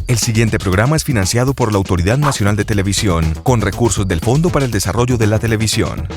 El siguiente programa es financiado por la Autoridad Nacional de Televisión con recursos del Fondo para el Desarrollo de la Televisión.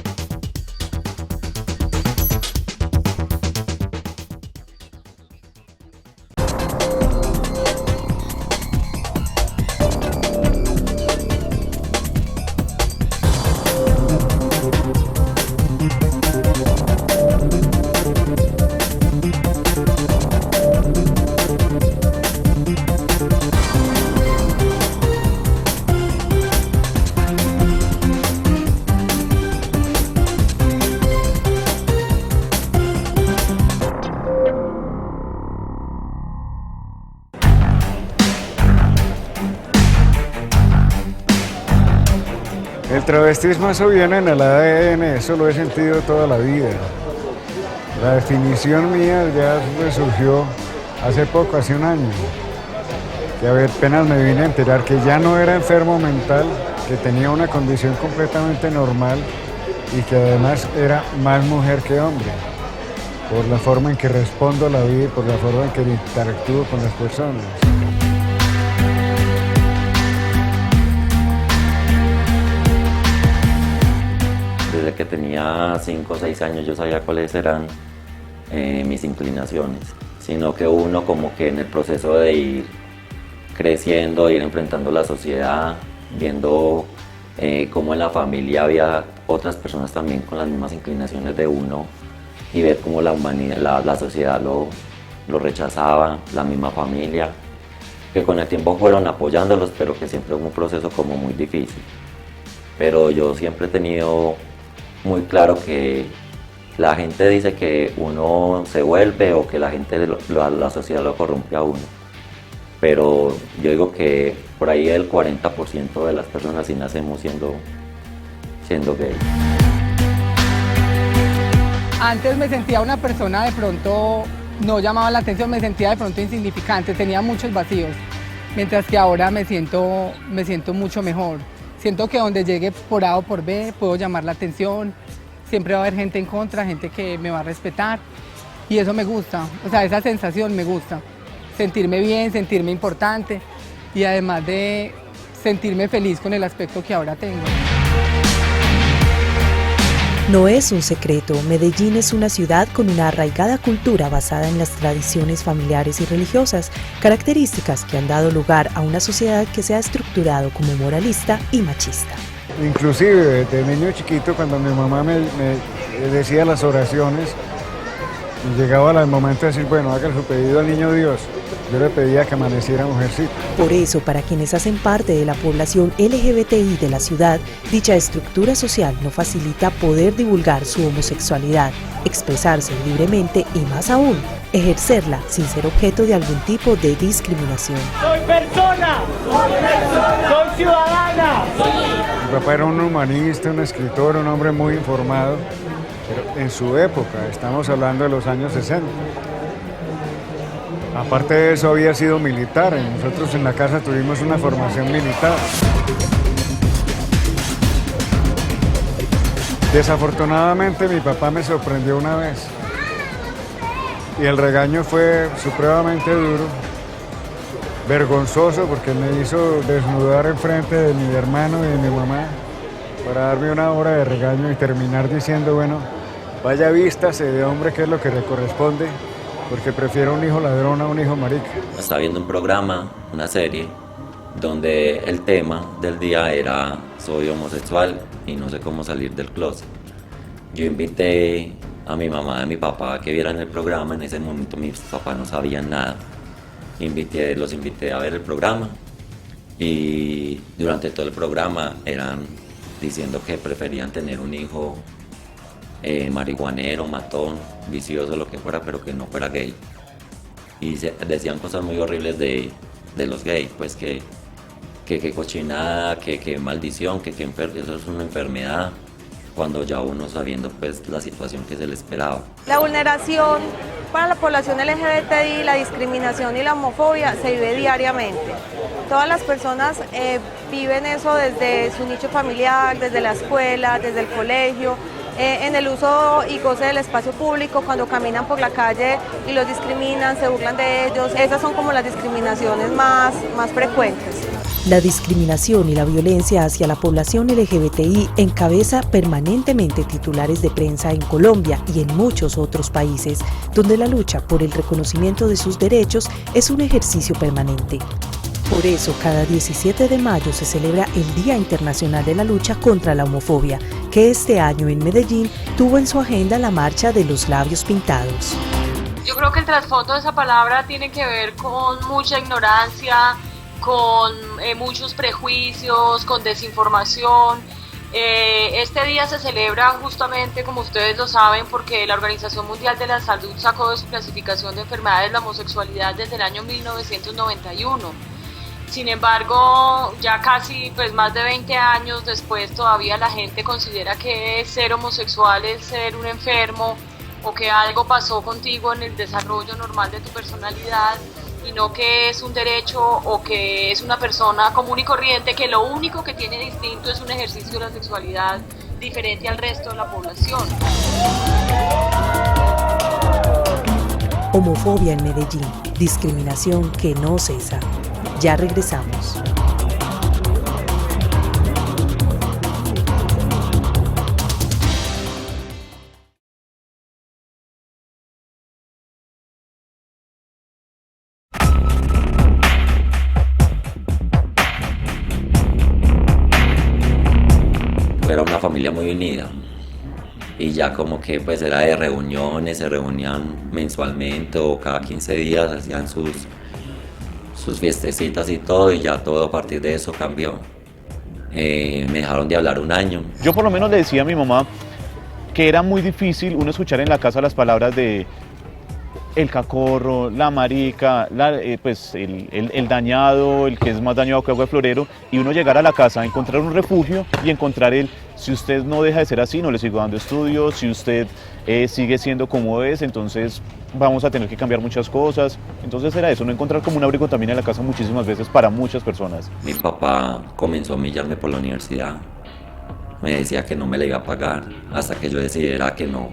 El travestismo, eso viene en el ADN, eso lo he sentido toda la vida. La definición mía ya surgió hace poco, hace un año, que apenas me vine a enterar que ya no era enfermo mental, que tenía una condición completamente normal y que además era más mujer que hombre, por la forma en que respondo a la vida y por la forma en que interactúo con las personas. Desde que tenía 5 o 6 años yo sabía cuáles eran mis inclinaciones, sino que uno como que en el proceso de ir creciendo, de ir enfrentando la sociedad, viendo cómo en la familia había otras personas también con las mismas inclinaciones de uno y ver cómo la humanidad, la sociedad lo rechazaba, la misma familia, que con el tiempo fueron apoyándolos, pero que siempre fue un proceso como muy difícil. Pero yo siempre he tenido muy claro que la gente dice que uno se vuelve o que la gente, la sociedad lo corrompe a uno. Pero yo digo que por ahí el 40% de las personas sí nacemos siendo gay. Antes me sentía una persona de pronto, no llamaba la atención, me sentía de pronto insignificante, tenía muchos vacíos, mientras que ahora me siento mucho mejor. Siento que donde llegue por A o por B puedo llamar la atención, siempre va a haber gente en contra, gente que me va a respetar y eso me gusta, o sea, esa sensación me gusta, sentirme bien, sentirme importante y además de sentirme feliz con el aspecto que ahora tengo. No es un secreto, Medellín es una ciudad con una arraigada cultura basada en las tradiciones familiares y religiosas, características que han dado lugar a una sociedad que se ha estructurado como moralista y machista. Inclusive desde niño chiquito, cuando mi mamá me decía las oraciones y llegaba el momento de decir, bueno, haga su pedido al niño Dios, yo le pedía que amaneciera mujercita. Por eso, para quienes hacen parte de la población LGBTI de la ciudad, dicha estructura social no facilita poder divulgar su homosexualidad, expresarse libremente y más aún, ejercerla sin ser objeto de algún tipo de discriminación. ¡Soy persona! ¡Soy ciudadana! Mi papá era un humanista, un escritor, un hombre muy informado, pero en su época, estamos hablando de los años 60. Aparte de eso había sido militar, nosotros en la casa tuvimos una formación militar. Desafortunadamente mi papá me sorprendió una vez y el regaño fue supremamente duro, vergonzoso porque me hizo desnudar enfrente de mi hermano y de mi mamá para darme una hora de regaño y terminar diciendo, bueno, vaya vístase de hombre, que es lo que le corresponde, porque prefiero un hijo ladrón a un hijo marica. Estaba viendo un programa, una serie, donde el tema del día era soy homosexual y no sé cómo salir del closet. Yo invité a mi mamá y a mi papá a que vieran el programa, en ese momento mis papás no sabían nada. Los invité a ver el programa y durante todo el programa eran diciendo que preferían tener un hijo marihuanero, matón, vicioso, lo que fuera, pero que no fuera gay. Y decían cosas muy horribles de los gays, pues que cochinada, que maldición, que eso es una enfermedad, cuando ya uno sabiendo pues la situación que se le esperaba. La vulneración para la población LGBTI, la discriminación y la homofobia se vive diariamente. Todas las personas viven eso desde su nicho familiar, desde la escuela, desde el colegio, en el uso y goce del espacio público, cuando caminan por la calle y los discriminan, se burlan de ellos. Esas son como las discriminaciones más frecuentes. La discriminación y la violencia hacia la población LGBTI encabeza permanentemente titulares de prensa en Colombia y en muchos otros países, donde la lucha por el reconocimiento de sus derechos es un ejercicio permanente. Por eso, cada 17 de mayo se celebra el Día Internacional de la Lucha contra la Homofobia, que este año en Medellín tuvo en su agenda la Marcha de los Labios Pintados. Yo creo que el trasfondo de esa palabra tiene que ver con mucha ignorancia, con muchos prejuicios, con desinformación. Este día se celebra justamente, como ustedes lo saben, porque la Organización Mundial de la Salud sacó de su clasificación de enfermedades la homosexualidad desde el año 1991. Sin embargo, ya casi más de 20 años después todavía la gente considera que ser homosexual es ser un enfermo o que algo pasó contigo en el desarrollo normal de tu personalidad y no que es un derecho o que es una persona común y corriente, que lo único que tiene distinto es un ejercicio de la sexualidad diferente al resto de la población. Homofobia en Medellín, discriminación que no cesa. Ya regresamos. Era una familia muy unida y ya como que pues era de reuniones, se reunían mensualmente o cada 15 días, hacían sus fiestecitas y todo, y ya todo a partir de eso cambió. Me dejaron de hablar un año. Yo por lo menos le decía a mi mamá que era muy difícil uno escuchar en la casa las palabras de el cacorro, la marica, el dañado, el que es más dañado que agua de florero, y uno llegar a la casa, encontrar un refugio y encontrar si usted no deja de ser así, no le sigo dando estudios, si usted sigue siendo como es, entonces vamos a tener que cambiar muchas cosas. Entonces era eso, no encontrar como un abrigo también en la casa muchísimas veces para muchas personas. Mi papá comenzó a humillarme por la universidad, me decía que no me la iba a pagar hasta que yo decidiera que no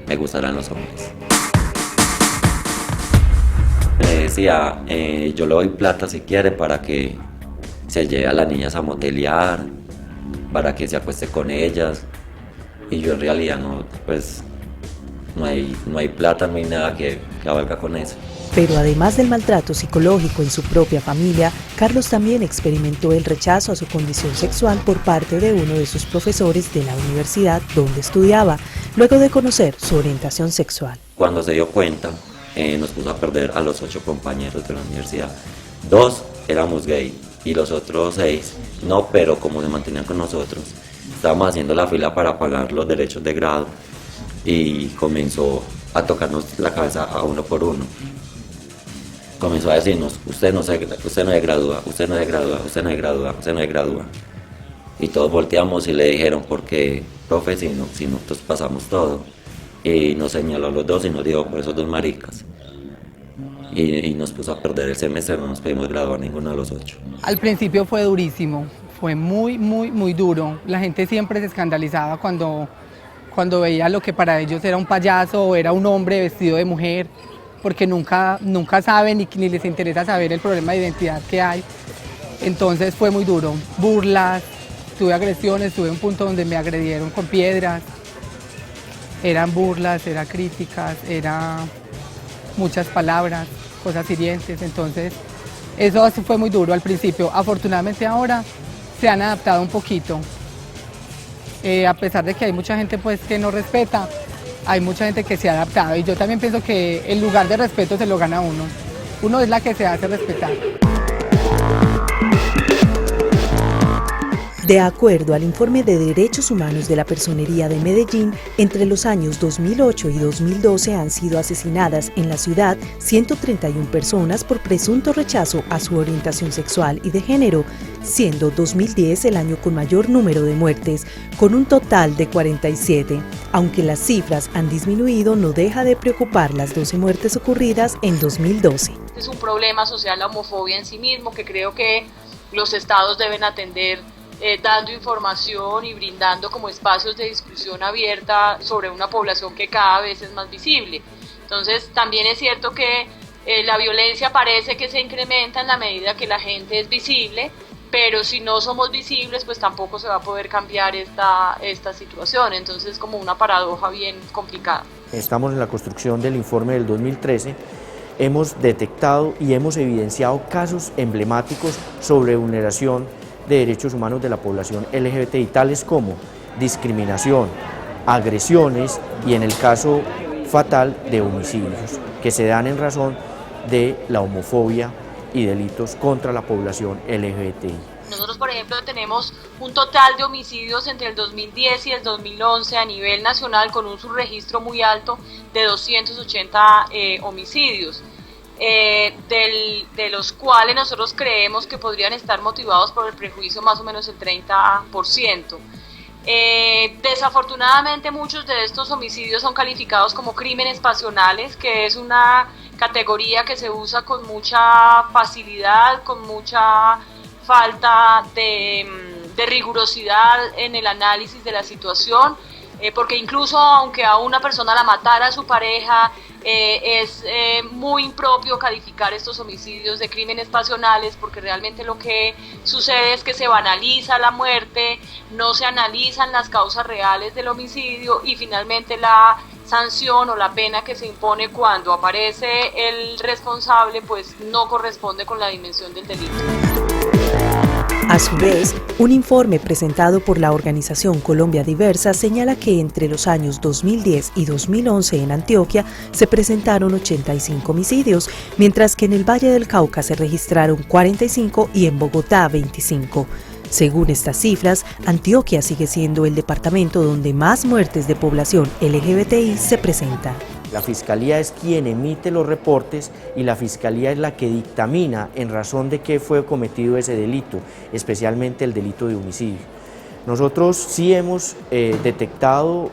me gustaran los hombres. Me decía, yo le doy plata si quiere para que se lleve a las niñas a motelear, para que se acueste con ellas. Y yo en realidad no hay plata, no hay nada que valga con eso. Pero además del maltrato psicológico en su propia familia, Carlos también experimentó el rechazo a su condición sexual por parte de uno de sus profesores de la universidad donde estudiaba, luego de conocer su orientación sexual. Cuando se dio cuenta, nos puso a perder a los 8 compañeros de la universidad. 2 éramos gay y los otros 6 no, pero como se mantenían con nosotros, estábamos haciendo la fila para pagar los derechos de grado y comenzó a tocarnos la cabeza a uno por uno. Comenzó a decirnos, usted no se gradúa, usted no se gradúa, usted no se gradúa, usted no se gradúa. Y todos volteamos y le dijeron, porque profe, si nosotros pasamos todo. Y nos señaló a los 2 y nos dijo, por esos 2 maricas. Y nos puso a perder el semestre, no nos pudimos graduar ninguno de los 8. Al principio fue durísimo, fue muy duro. La gente siempre se escandalizaba cuando veía lo que para ellos era un payaso o era un hombre vestido de mujer, porque nunca saben ni les interesa saber el problema de identidad que hay. Entonces fue muy duro, burlas, tuve agresiones, tuve un punto donde me agredieron con piedras. Eran burlas, eran críticas, eran muchas palabras, cosas hirientes, entonces eso fue muy duro al principio. Afortunadamente ahora se han adaptado un poquito, a pesar de que hay mucha gente que no respeta, hay mucha gente que se ha adaptado y yo también pienso que el lugar de respeto se lo gana uno es la que se hace respetar. De acuerdo al informe de Derechos Humanos de la Personería de Medellín, entre los años 2008 y 2012 han sido asesinadas en la ciudad 131 personas por presunto rechazo a su orientación sexual y de género, siendo 2010 el año con mayor número de muertes, con un total de 47. Aunque las cifras han disminuido, no deja de preocupar las 12 muertes ocurridas en 2012. Es un problema social la homofobia en sí mismo que creo que los estados deben atender dando información y brindando como espacios de discusión abierta sobre una población que cada vez es más visible. Entonces también es cierto que la violencia parece que se incrementa en la medida que la gente es visible, pero si no somos visibles, pues tampoco se va a poder cambiar esta situación. Entonces es como una paradoja bien complicada. Estamos en la construcción del informe del 2013, hemos detectado y hemos evidenciado casos emblemáticos sobre vulneración de derechos humanos de la población LGBTI, tales como discriminación, agresiones y en el caso fatal de homicidios, que se dan en razón de la homofobia y delitos contra la población LGBTI. Nosotros, por ejemplo, tenemos un total de homicidios entre el 2010 y el 2011 a nivel nacional con un subregistro muy alto de 280 homicidios, de los cuales nosotros creemos que podrían estar motivados por el prejuicio más o menos el 30%. Desafortunadamente muchos de estos homicidios son calificados como crímenes pasionales, que es una categoría que se usa con mucha facilidad, con mucha falta de rigurosidad en el análisis de la situación, porque incluso aunque a una persona la matara a su pareja, es muy impropio calificar estos homicidios de crímenes pasionales, porque realmente lo que sucede es que se banaliza la muerte, no se analizan las causas reales del homicidio y finalmente la sanción o la pena que se impone cuando aparece el responsable pues no corresponde con la dimensión del delito. A su vez, un informe presentado por la organización Colombia Diversa señala que entre los años 2010 y 2011 en Antioquia se presentaron 85 homicidios, mientras que en el Valle del Cauca se registraron 45 y en Bogotá 25. Según estas cifras, Antioquia sigue siendo el departamento donde más muertes de población LGBTI se presentan. La Fiscalía es quien emite los reportes y la Fiscalía es la que dictamina en razón de qué fue cometido ese delito, especialmente el delito de homicidio. Nosotros sí hemos detectado,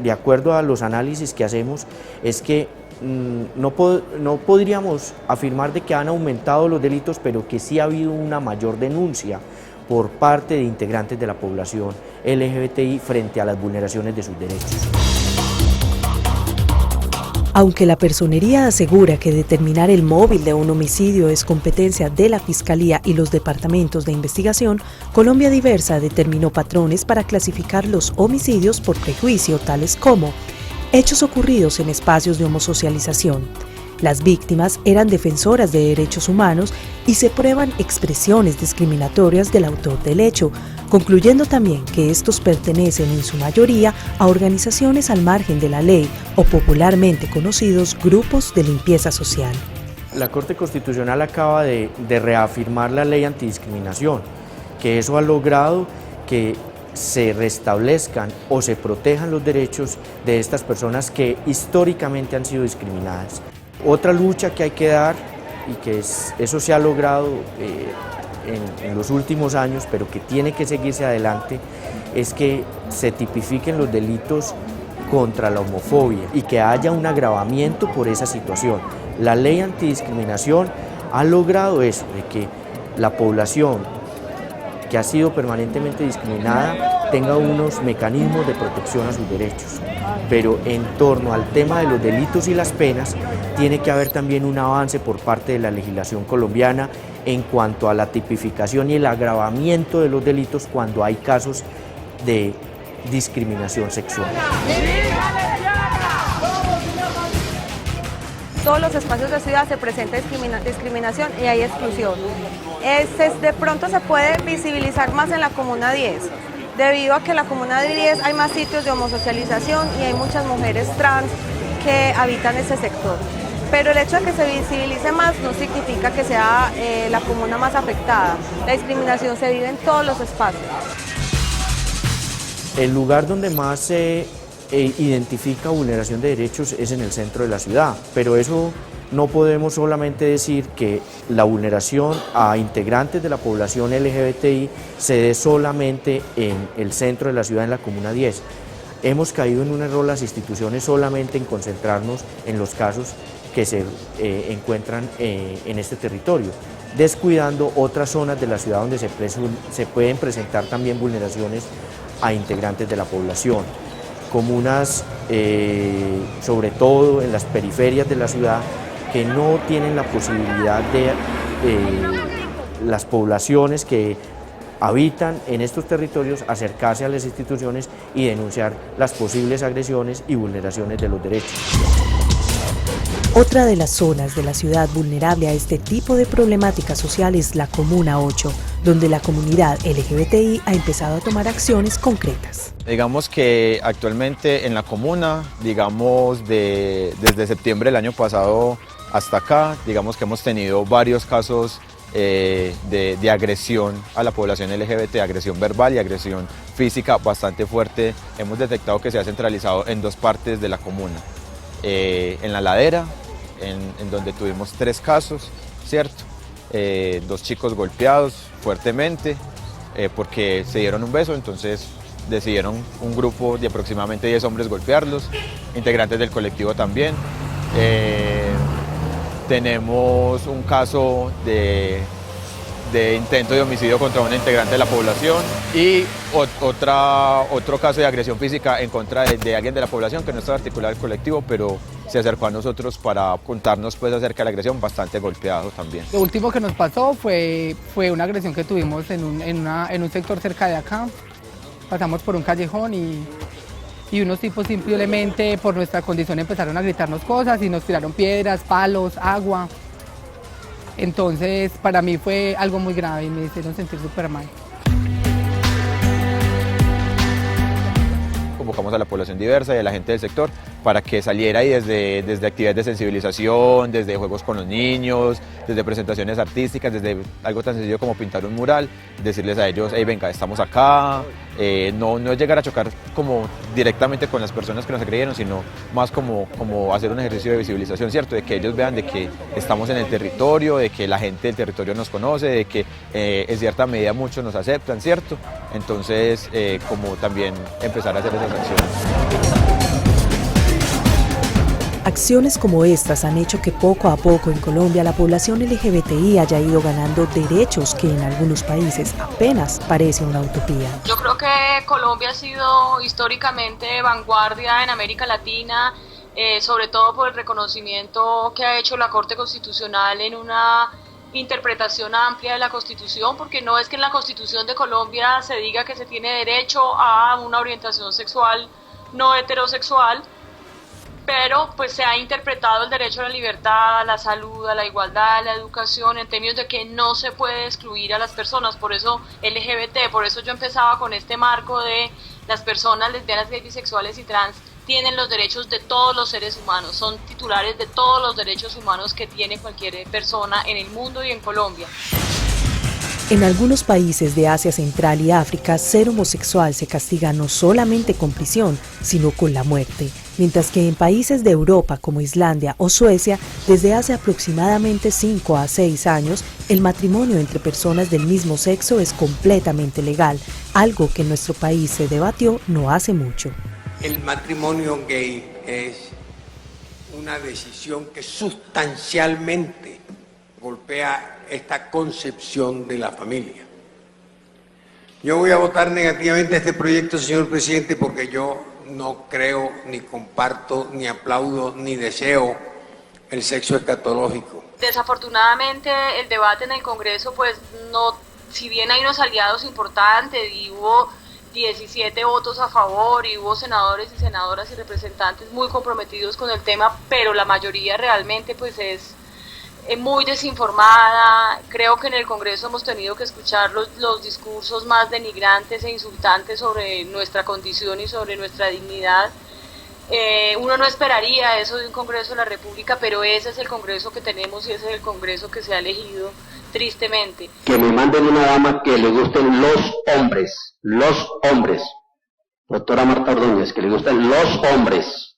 de acuerdo a los análisis que hacemos, es que no podríamos afirmar de que han aumentado los delitos, pero que sí ha habido una mayor denuncia por parte de integrantes de la población LGBTI frente a las vulneraciones de sus derechos. Aunque la Personería asegura que determinar el móvil de un homicidio es competencia de la Fiscalía y los departamentos de investigación, Colombia Diversa determinó patrones para clasificar los homicidios por prejuicio, tales como hechos ocurridos en espacios de homosocialización. Las víctimas eran defensoras de derechos humanos y se prueban expresiones discriminatorias del autor del hecho, concluyendo también que estos pertenecen en su mayoría a organizaciones al margen de la ley o popularmente conocidos grupos de limpieza social. La Corte Constitucional acaba de reafirmar la ley antidiscriminación, que eso ha logrado que se restablezcan o se protejan los derechos de estas personas que históricamente han sido discriminadas. Otra lucha que hay que dar, y que eso se ha logrado en los últimos años, pero que tiene que seguirse adelante, es que se tipifiquen los delitos contra la homofobia y que haya un agravamiento por esa situación. La ley antidiscriminación ha logrado eso, de que la población que ha sido permanentemente discriminada tenga unos mecanismos de protección a sus derechos. Pero en torno al tema de los delitos y las penas, tiene que haber también un avance por parte de la legislación colombiana en cuanto a la tipificación y el agravamiento de los delitos cuando hay casos de discriminación sexual. Todos los espacios de ciudad se presenta discriminación y hay exclusión. De pronto se puede visibilizar más en la Comuna 10, debido a que en la Comuna 10 hay más sitios de homosocialización y hay muchas mujeres trans que habitan ese sector. Pero el hecho de que se visibilice más no significa que sea la comuna más afectada. La discriminación se vive en todos los espacios. El lugar donde más se identifica vulneración de derechos es en el centro de la ciudad, pero eso no podemos solamente decir que la vulneración a integrantes de la población LGBTI se dé solamente en el centro de la ciudad, en la Comuna 10. Hemos caído en un error las instituciones solamente en concentrarnos en los casos que se encuentran en este territorio. descuidando otras zonas de la ciudad donde se pueden presentar también vulneraciones a integrantes de la población. Comunas, sobre todo en las periferias de la ciudad, que no tienen la posibilidad de las poblaciones que habitan en estos territorios acercarse a las instituciones y denunciar las posibles agresiones y vulneraciones de los derechos. Otra de las zonas de la ciudad vulnerable a este tipo de problemática social es la Comuna 8, donde la comunidad LGBTI ha empezado a tomar acciones concretas. Digamos que actualmente en la comuna, digamos desde septiembre del año pasado hasta acá, digamos que hemos tenido varios casos de agresión a la población LGBT, agresión verbal y agresión física bastante fuerte. Hemos detectado que se ha centralizado en dos partes de la comuna. En la ladera, en donde tuvimos 3 casos, ¿cierto? 2 chicos golpeados fuertemente porque se dieron un beso, entonces decidieron un grupo de aproximadamente 10 hombres golpearlos, integrantes del colectivo también. Tenemos un caso de intento de homicidio contra un integrante de la población y otro caso de agresión física en contra de alguien de la población que no estaba articulado el colectivo, pero se acercó a nosotros para contarnos pues acerca de la agresión, bastante golpeado también. Lo último que nos pasó fue una agresión que tuvimos en un sector cerca de acá. Pasamos por un callejón y unos tipos simplemente por nuestra condición empezaron a gritarnos cosas y nos tiraron piedras, palos, agua. Entonces para mí fue algo muy grave y me hicieron sentir súper mal. Convocamos a la población diversa y a la gente del sector para que saliera y desde actividades de sensibilización, desde juegos con los niños, desde presentaciones artísticas, desde algo tan sencillo como pintar un mural, decirles a ellos, hey, venga, estamos acá, no llegar a chocar como directamente con las personas que nos agredieron, sino más como hacer un ejercicio de visibilización, ¿cierto? De que ellos vean de que estamos en el territorio, de que la gente del territorio nos conoce, de que en cierta medida muchos nos aceptan, ¿cierto? Entonces, como también empezar a hacer esas acciones. Acciones como estas han hecho que poco a poco en Colombia la población LGBTI haya ido ganando derechos que en algunos países apenas parece una utopía. Yo creo que Colombia ha sido históricamente vanguardia en América Latina, sobre todo por el reconocimiento que ha hecho la Corte Constitucional en una interpretación amplia de la Constitución, porque no es que en la Constitución de Colombia se diga que se tiene derecho a una orientación sexual no heterosexual, pero pues se ha interpretado el derecho a la libertad, a la salud, a la igualdad, a la educación, en términos de que no se puede excluir a las personas, por eso LGBT, por eso yo empezaba con este marco de las personas lesbianas, gays, bisexuales y trans tienen los derechos de todos los seres humanos, son titulares de todos los derechos humanos que tiene cualquier persona en el mundo y en Colombia. En algunos países de Asia Central y África, ser homosexual se castiga no solamente con prisión, sino con la muerte, mientras que en países de Europa como Islandia o Suecia, desde hace aproximadamente 5 a 6 años, el matrimonio entre personas del mismo sexo es completamente legal, algo que en nuestro país se debatió no hace mucho. El matrimonio gay es una decisión que sustancialmente golpea esta concepción de la familia. Yo voy a votar negativamente a este proyecto, señor presidente, porque yo no creo, ni comparto, ni aplaudo, ni deseo el sexo escatológico. Desafortunadamente el debate en el Congreso, pues no, si bien hay unos aliados importantes y hubo 17 votos a favor y hubo senadores y senadoras y representantes muy comprometidos con el tema, pero la mayoría realmente pues es muy desinformada. Creo que en el Congreso hemos tenido que escuchar los discursos más denigrantes e insultantes sobre nuestra condición y sobre nuestra dignidad. Uno no esperaría eso de un Congreso de la República, pero ese es el Congreso que tenemos y ese es el Congreso que se ha elegido, tristemente. Que me manden una dama que le gusten los hombres, doctora Marta Ordóñez, que le gusten los hombres,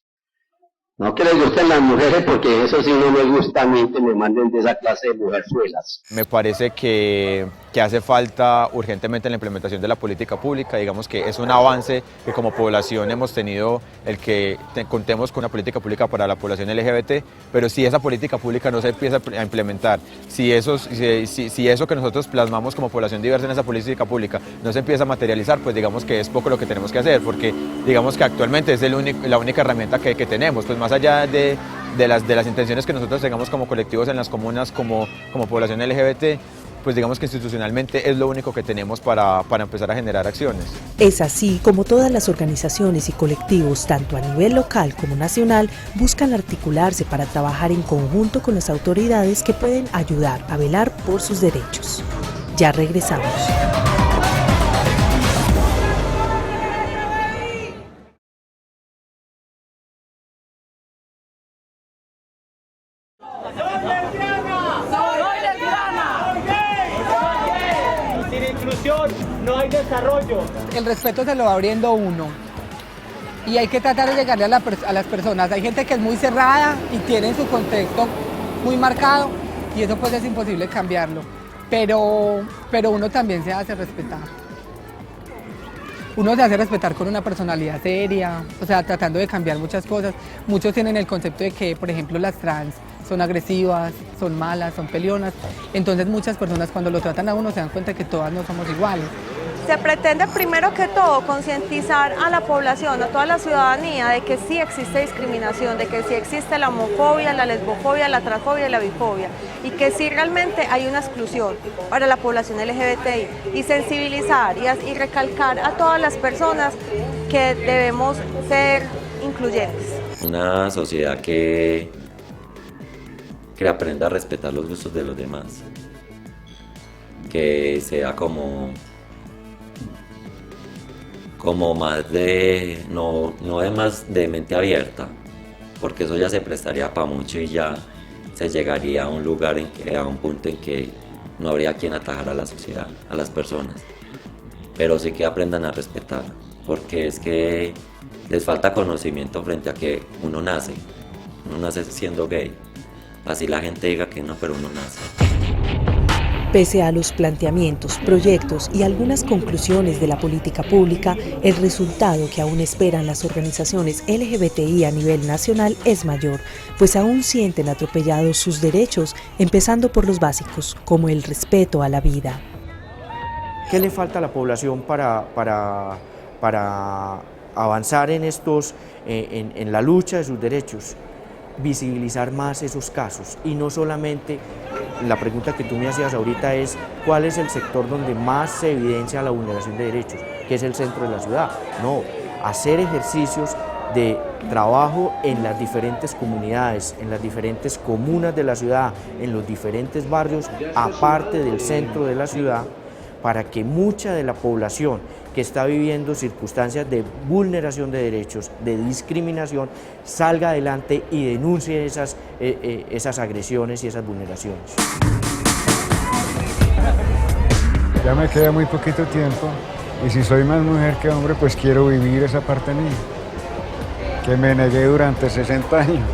No que les gusten las mujeres, porque eso sí no me gusta a mí, que me manden de esa clase de mujerzuelas. Me parece que hace falta urgentemente la implementación de la política pública. Digamos que es un avance que como población hemos tenido el que contemos con una política pública para la población LGBT, pero si esa política pública no se empieza a implementar, si eso que nosotros plasmamos como población diversa en esa política pública no se empieza a materializar, pues digamos que es poco lo que tenemos que hacer, porque digamos que actualmente es la única herramienta que tenemos, pues más allá de las intenciones que nosotros tengamos como colectivos en las comunas, como población LGBT, pues digamos que institucionalmente es lo único que tenemos para empezar a generar acciones. Es así como todas las organizaciones y colectivos, tanto a nivel local como nacional, buscan articularse para trabajar en conjunto con las autoridades que pueden ayudar a velar por sus derechos. Ya regresamos. No hay desarrollo. El respeto se lo va abriendo uno y hay que tratar de llegarle a las personas. Hay gente que es muy cerrada y tiene su contexto muy marcado y eso pues es imposible cambiarlo, pero uno también se hace respetar. Uno se hace respetar con una personalidad seria, o sea, tratando de cambiar muchas cosas. Muchos tienen el concepto de que, por ejemplo, las trans son agresivas, son malas, son peleonas. Entonces muchas personas cuando lo tratan a uno se dan cuenta que todas no somos iguales. Se pretende primero que todo concientizar a la población, a toda la ciudadanía, de que sí existe discriminación, de que sí existe la homofobia, la lesbofobia, la transfobia y la bifobia, y que sí realmente hay una exclusión para la población LGBTI, y sensibilizar y recalcar a todas las personas que debemos ser incluyentes. Una sociedad que aprenda a respetar los gustos de los demás, que sea como más de, no es más de mente abierta, porque eso ya se prestaría para mucho y ya se llegaría a un lugar a un punto en que no habría quien atajar a la sociedad, a las personas, pero sí que aprendan a respetar, porque es que les falta conocimiento frente a que uno nace siendo gay, así la gente diga que no, pero uno nace. Pese a los planteamientos, proyectos y algunas conclusiones de la política pública, el resultado que aún esperan las organizaciones LGBTI a nivel nacional es mayor, pues aún sienten atropellados sus derechos, empezando por los básicos, como el respeto a la vida. ¿Qué le falta a la población para avanzar en la lucha de sus derechos? Visibilizar más esos casos y no solamente, la pregunta que tú me hacías ahorita es ¿cuál es el sector donde más se evidencia la vulneración de derechos? ¿Que es el centro de la ciudad? No, hacer ejercicios de trabajo en las diferentes comunidades, en las diferentes comunas de la ciudad, en los diferentes barrios, aparte del centro de la ciudad, para que mucha de la población que está viviendo circunstancias de vulneración de derechos, de discriminación, salga adelante y denuncie esas agresiones y esas vulneraciones. Ya me queda muy poquito tiempo y si soy más mujer que hombre, pues quiero vivir esa parte mía, que me negué durante 60 años.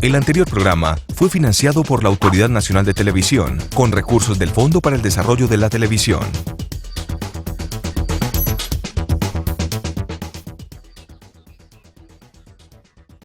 El anterior programa fue financiado por la Autoridad Nacional de Televisión, con recursos del Fondo para el Desarrollo de la Televisión.